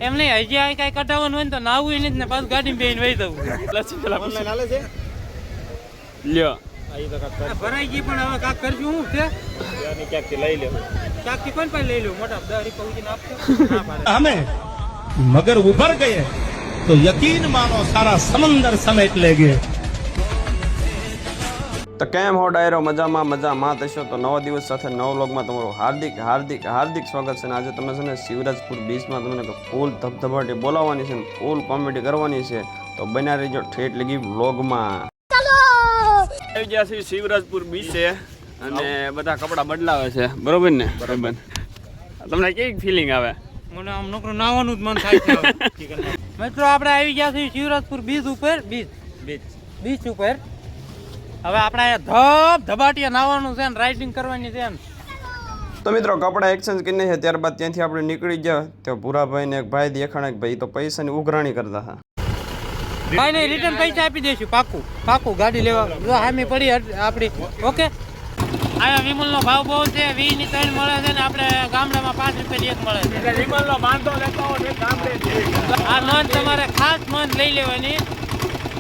એમ નહીં હજી આ કઈ કઢાવવાનું હોય ને તો નાવું નથી ને પાછું ગાડીમાં બેહીને વહી જવું ઓનલાઈન હાલે છે લ્યો ભરાઈ ગઈ પણ હવે કાક કરશું હું છે ક્યાંકથી લઈ લે ક્યાંકથી કોણ પાસે લઈ લો મોટા 10 રૂપિયા ઉજીને આપશો हमें मगर उभर गए तो यकीन मानो सारा समंदर समेट लेंगे। તો કેમ હો ડાયરો મજામાં થશો તો નવો દિવસ સાથે નવો વ્લોગમાં તમારું હાર્દિક સ્વાગત છે અને આજે તમે છે ને શિવરાજપુર બીચમાં તમને ફૂલ ધબધબાટી બોલાવવાની છે ને ફૂલ કોમેડી કરવાની છે તો બન્યા રહેજો ઠેઠ લગી વ્લોગમાં આવી ગયા છે શિવરાજપુર બીચે અને બધા કપડાં બદલાવે છે બરોબર ને બરોબર તમને કેવી ફિલિંગ આવે મને આમ નોકરો નાવાનું જ મન થાય છે મિત્રો આપણે આવી ગયા છીએ શિવરાજપુર બીચ ઉપર બીચ ઉપર હવે આપણે ધબાટીએ નાવાનું છે ને રાઇડિંગ કરવાની છે ને તો મિત્રો કપડા એક્સચેન્જ કરીને છે ત્યારબાદ ત્યાંથી આપણે નીકળી ગયા તો ભૂરાભાઈ ને એક ભાઈ દેખાણા એક ભાઈ તો પૈસાની ઉઘરાણી કરતા હતા ભાઈ ને રિટર્ન પૈસા આપી દઈશું પાકું ગાડી લેવા જો હામી પડી આપણી ઓકે આયા વિમલનો ભાવ બહુ છે 20 ની 3 મળે છે ને આપણે ગામડામાં 5 રૂપિયા એક મળે છે વિમલનો બાંધો લેતો હોય ગામડે આ નોંધ તમારે ખાસ નોંધ લઈ લેવાની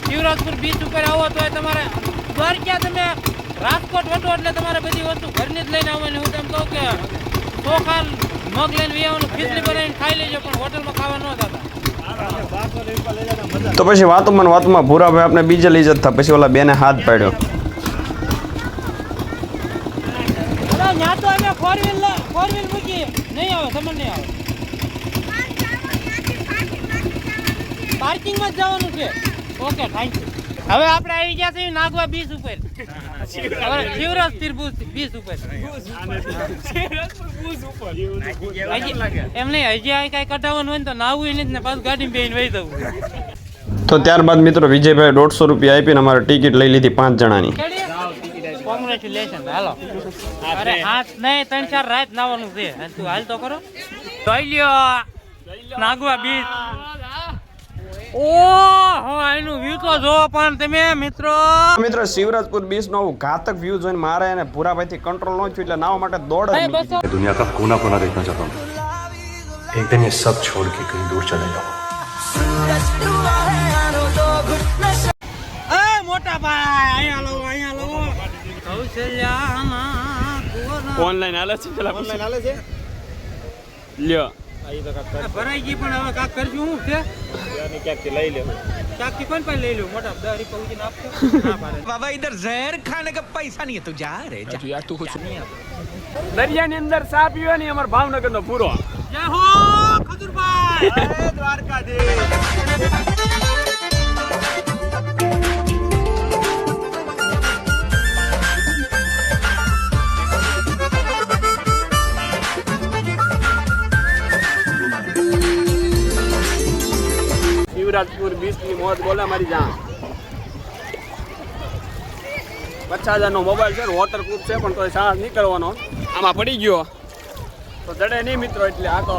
શિવરાજપુર બીચ ઉપર આવો તો તમારે દ્વારકા તમે રાજકોટ વટો એટલે તમારે બધી વસ્તુ ઘરની જ લઈને આવવાની હું તેમ કહું કે ચોખા મગ લઈને આવવાનું ખીચડી બનાવીને ખાઈ લેજો પણ હોટલમાં ખાવા ન જતા તો પછી વાતોમાં ભૂરાભાઈ આપણે બીજે લઈ જતા પછી ઓલા બેને હાથ પાડ્યો ત્યાં તો અમે ફોર વ્હીલ મૂકી નહીં આવે સમજ નહીં આવે પાર્કિંગમાં જ જવાનું છે ઓકે થેન્ક યુ હવે આપણે આવી ગયા છીએ નાગવા બીચ ઉપર શિવરાજપુર બીચ ઉપર એમ નહીં હજી આ કઈ કઢાવવાનું હોય ને તો નાવું નથી ને પાછું ગાડીમાં બેહીને વહી જવું તો ત્યારબાદ મિત્રો વિજયભાઈ 150 રૂપિયા આપીને અમારે ટિકિટ લઈ લીધી 5 જણાની કોંગ્રેચ્યુલેશન હાલો અરે હાથ નહીં 3-4 રાત નાવાનું છે તું હાલ તો કરો જોઈ લ્યો નાગવા બીચ ઓહો એનું વ્યૂ તો જો પણ તમે મિત્રો શિવરાજપુર બીચ નો ઘાતક વ્યૂ જોઈને મારે અને ભૂરાભાઈ થી કંટ્રોલ ન થયું એટલે નાવા માટે દોડ दुनिया का कोना कोना देखना चाहता हूँ एक दिन ये सब छोड़ के कहीं दूर चले जाऊँ મોટા ભાઈ અહીંયા લો કૌશલ્યાના ઓનલાઈન હાલે છે લ્યો ભરાઈ ગઈ પણ હવે કાક કરશું હું છે ક્યાંકથી લઈ લે ક્યાંકથી કોણ પાસે લઈ લો મોટા 10 રૂપિયા ઉજીને આપશો बाबा इधर जहर खाने का पैसा नहीं है तू जा रे यार तू कुछ દરિયાની અંદર ચા પીવાની અમાર ભાવનગર નો પૂરો જય હો ખજુરભાઈ જય દ્વારકાધીશ શિવરાજપુર બીચ ની મોજ બોલે મારી જાન 50,000 નો મોબાઈલ છે વોટરપ્રૂફ છે પણ કોઈ સાહસ નહીં કરવાનો આમાં પડી ગયો તો જડે નહીં મિત્રો એટલે આ તો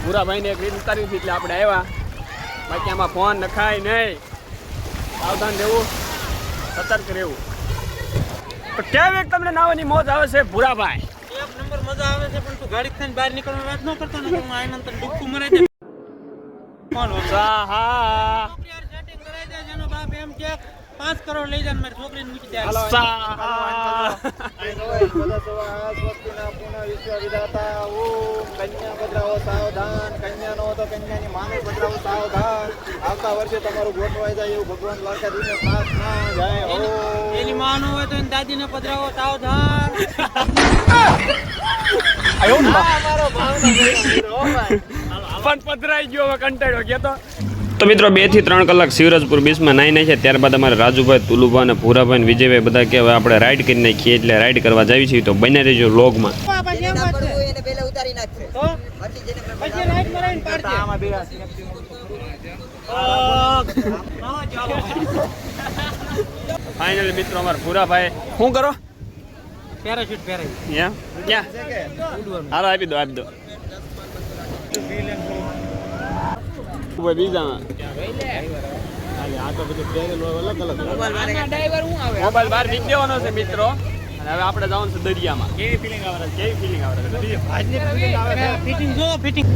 ભૂરાભાઈને એક રીત ઉતારી હતી એટલે આપણે આવ્યા બાકી આમાં ફોન નખાય નહીં સાવધાન રહેવું સતર્ક રહેવું તો કેવી તમને નાવાની મોજ આવે છે ભૂરાભાઈ એક નંબર મજા આવે છે પણ તું ગાડી થઈને બહાર નીકળવાની વાત ન કરતો ને હું આનંદ તને ડૂબકું મરાઈ દે કોણ સાહા સેટિંગ કરાઈ દે જેનો બાપ એમ કે 5 કરોડ લઈ જાય મારી છોકરીને મૂકી દે એની માનો હોય તો એની દાદીને પધરાવો સાવધાન પણ પધરાઈ ગયો હવે કંટાળ્યો ગયો તો મિત્રો 2 થી 3 કલાક શિવરાજપુર બીચમાં નાઈ નાખ્યા ત્યારબાદ અમારે રાજુભાઈ તુલુભાઈ અને ભૂરાભાઈ વિજયભાઈ બધા કે હવે આપણે રાઈડ કરી નાખીએ એટલે રાઈડ કરવા જાવી છીએ તો બને રહેજો વ્લોગમાં ફાઇનલી મિત્રો અમારે ભૂરાભાઈ શું કરો પેરાશૂટ પહેરાય ક્યાં હાલો આપી દો મોબાઈલ બહાર વીક દેવાનો છે મિત્રો અને હવે આપણે જવાનું છે દરિયામાં કેવી ફિલિંગ આવે ફિટિંગ જો ફિટિંગ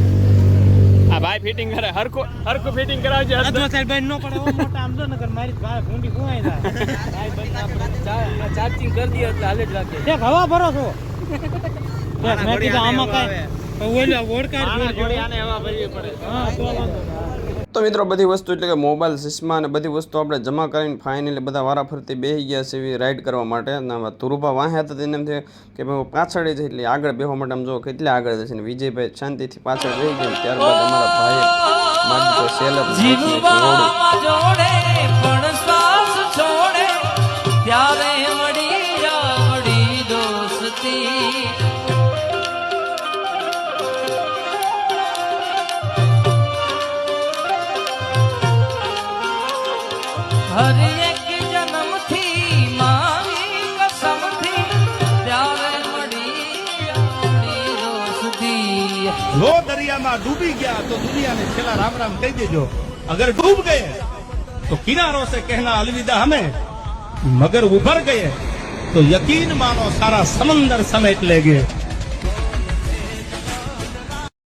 આ ભાઈ ફિટિંગ કરે હરખું ફિટિંગ કરાવજે અધો સાઈડ બેન નો પડે એવો મોટા આમ જો નકર મારી ભાઈ ભૂંડી કુવાઈ જાય ચાર્જિંગ કરી દે એટલે હાલે જ રાખે એક હવા ભરો છો મેં કીધું આમાં કાંઈ ઓલો વોડકાર જોડી આને હવા ભરવી પડે હા તો વાંધો તો મિત્રો બધી વસ્તુ એટલે કે મોબાઈલ ચશ્મા અને બધી વસ્તુ આપણે જમા કરીને ફાઇનલી બધા વારા ફરતી બેસી ગયા છે એવી રાઈડ કરવા માટે અને ધ્રુવભા વાહે હતા તેને એમ થયું કે ભાઈ હું પાછળ જ એટલે આગળ બેસવા માટે આમ જો કેટલે આગળ જશે ને વિજયભાઈ શાંતિથી પાછળ બેસી ગયા ત્યારબાદ અમારા ભાઈએ મારી તો સેલર જોડે પણ શ્વાસ છોડે ત્યારે મળી દોસ્તી હર એક જન્મથી મારી કસમથી ત્યારે મળી દોસ્તી જો દરિયામાં ડૂબી ગયા તો દુનિયાને છેલ્લા રામ રામ કહી દેજો અગર डूब गए तो किनारों से कहना अलविदा हमें मगर उभर गए तो यकीन मानो सारा समंदर समेट लेंगे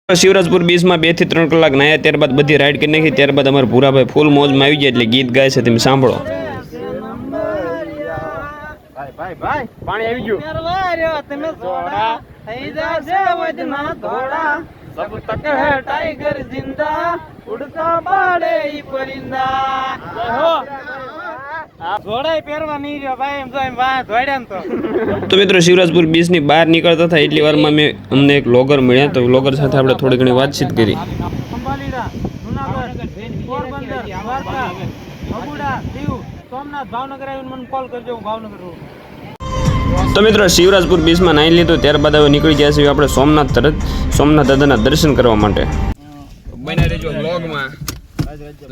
શિવરાજપુર બીચમાં 2 થી 3 કલાક નાયા ત્યારબાદ બધી રાઈડ કરી નાખી ત્યારબાદ અમારા ભૂરાભાઈ ફૂલ મોજમાં આવી ગયા એટલે ગીત ગાય છે તમે સાંભળો ભાઈ પાણી આવી ગયું તમે જોડા થઈ જાશે વજના ધોડા સબ તક હે ટાઈગર જિંદા ઉડતા બાડે ઈ પરિંદા હો જોડાય પહેરવા નહીં રહ્યો ભાઈ એમ તો એમ વાહ ધોડ્યા ને તો મિત્રો શિવરાજપુર બીચની બહાર નીકળતા હતા એટલી વારમાં અમને એક વ્લોગર મળ્યા તો વ્લોગર સાથે આપણે થોડી ઘણી વાતચીત કરી અંબાલીડા જુનાગઢ પોરબંદર દ્વારકા બગુડા દીવ સોમનાથ ભાવનગર આવીને મને કોલ કરજો હું ભાવનગર રહું તો મિત્રો શિવરાજપુર બીચમાં નાહી લીધું ત્યારબાદ હવે નીકળી ગયા છીએ આપણે સોમનાથ તરફ સોમનાથ દાદાના દર્શન કરવા માટે બને રહેજો વ્લોગમાં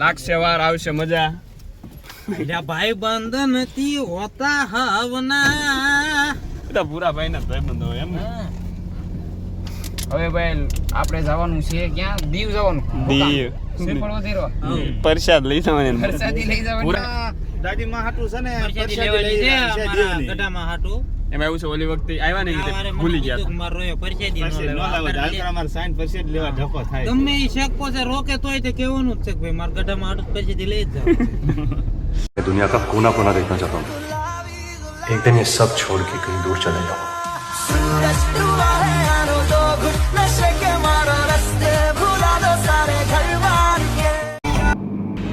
લાગશે વાર આવશે મજા ભાઈ બંધન થી હોતા હવના બધા પૂરા ભાઈ ના ભાઈ બંધ હોય એમ ને હવે ભાઈ આપણે જવાનું છે ક્યાં દીવ જવાનું દીવ શ્રીફળ વધેરો પ્રસાદ લઈ જવાની પ્રસાદી લઈ જવાનું દાદી માં હાટું છે ને પરસાદી લેવાની છે અમારા ગઢામાં હાટું એમાં એવું છે ઓલી વખતે આવ્યા ને ભૂલી ગયા મારો રોયો પરસાદી નો લેવા અમારે સાઈન પરસેટ લેવા ધક્કો થાય ગમે ઈ શેકો છે રોકે તોય તે કહેવાનું જ છે કે ભાઈ મારા ગઢામાં હાટું પરસાદી લઈ જ જાવ मैं दुनिया का कोना कोना देखना चाहता हूँ एक दिन ये सब छोड़ के कहीं दूर चले जाऊँ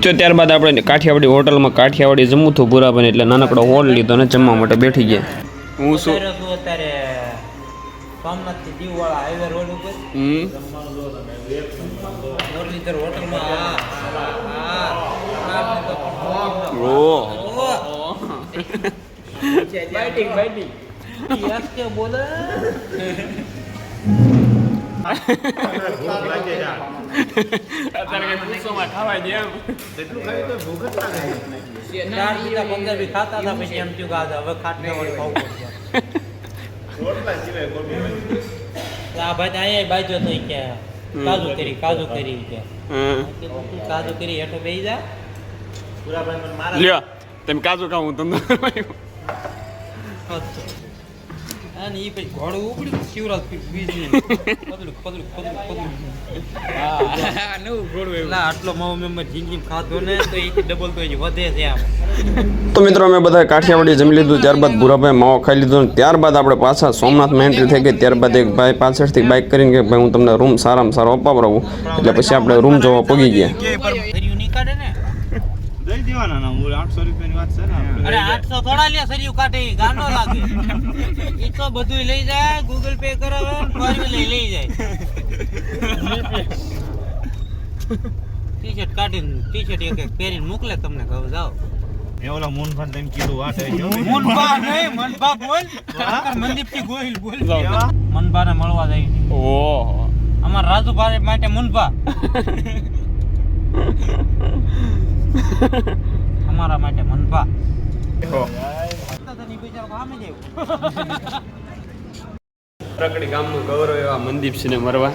તો ત્યારબાદ આપણે કાઠિયાવાડી હોટલમાં કાઠિયાવાડી જમવું હતું પૂરા બને એટલે નાનકડો હોલ લીધો અને જમવા માટે બેઠી ગયા હું શું અત્યારે સોમનાથ થી દીવ વાળા હાઈવે રોડ ઉપર મુરલીધર હોટલમાં બોલે પંજાબી ખાતા હતા પછી એમ થયું કે હવે ખાટલાવાળી ખાવું પડશે આ ભાઈ અહીંયા બાજુ તો કે કાજુ કરી કે કાજુ કરી હેઠો બેસી જા પૂરા ભાઈ મને મારા લ્યો તમે કાજુ ખાવું તમને અને ઈ પછી ઘોડું ઉપડ્યું શિવરાજપુર બીજી પદલું નવું ઘોડું એટલે આટલો માવો મેં જિંદગી ખાધો ને તો એથી ડબલ તો વધે છે આમ તો મિત્રો અમે બધા કાઠિયાવાડી જમી લીધું ત્યારબાદ ભૂરાભાઈ માવો ખાઈ લીધો ને ત્યારબાદ આપણે પાછા સોમનાથમાં એન્ટ્રી થઈ ગઈ ત્યારબાદ એક ભાઈ પાછળથી બાઇક કરીને કે ભાઈ હું તમને રૂમ સારામાં સારો અપાવડાવું એટલે પછી આપણે રૂમ જોવા પગી ગયા સરિયું નહીં કાઢે ને દઈ દેવાના ના મૂળ 800 રૂપિયાની વાત છે ને અરે 800 થોડા લે સરિયું કાઢે ઈ ગાંડો લાગે ઈ તો બધું લઈ જાય ગૂગલ પે કરાવે ફોન લઈ જાય ટી-શર્ટ કાઢીને ટી-શર્ટ એક પહેરીને મોકલે તમને કહું જાઓ એ ઓલા મોનભાન તને કીધું વાટે જો મનબા નહીં મનબા બોલ મનદીપજી ગોહિલ બોલ મનબાને મળવા જાય ઓહો અમાર રાજુભાઈ માટે મનબા અમારા માટે મનબા રકડી ગામનું ગૌરવ એવા મનદીપસિંહને મરવા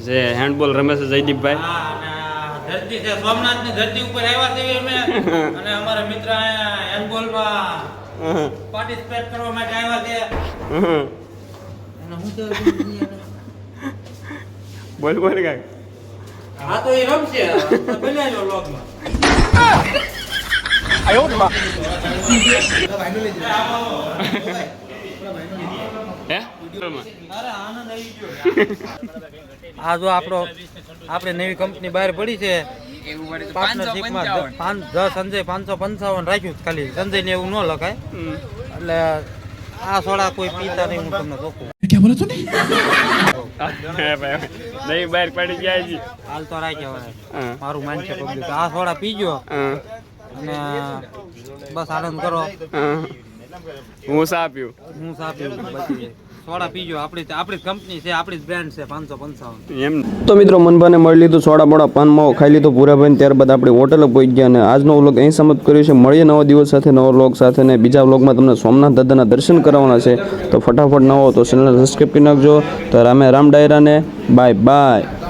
જે હેન્ડબોલ રમે છે જયદીપભાઈ ધરતી છે સોમનાથની ધરતી ઉપર આવ્યા છે અમે અને અમારા મિત્ર હેન્ડબોલમાં પાર્ટિસિપેટ કરવા માટે આવ્યા છે અને હું તો બોલ બોલ કાંઈ હા તો એ રમશે બનાવ્યો વ્લોગમાં આ જો આપણે નવી કંપની બહાર પડી છે પાર્ટનરશિપમાં સંજય 555 રાખ્યું ખાલી સંજય ને એવું ન લખાય એટલે આ સોડા કોઈ પીતા નહીં હું તમને ચોખ્ખું નહીં બહાર પડી ગયા છે હાલ તો રાખ્યા મારું માન છે પબ્લિક આ સોડા પીજો અને બસ આનંદ કરો હું સા પીવું પછી સોડા પીજો આપણી કંપની છે આપણી જ બ્રાન્ડ છે 555 એમ તો મિત્રો મનભાને મળી લીધું સોડા મોડા પાન માવો ખાઈ લીધું પૂરાભાઈ ત્યારબાદ આપણે હોટલે પહોંચી ગયા અને આજનો વ્લોગ અહીં સમાપ્ત કર્યો છે મળીએ નવા દિવસ સાથે નવો વ્લોગ સાથે અને બીજા વ્લોગમાં તમને સોમનાથ દાદાના દર્શન કરાવવાના છે તો ફટાફટ નવો તો ચેનલને સબસ્ક્રાઈબ કરી નાખજો તો રામે રામ ડાયરાને બાય બાય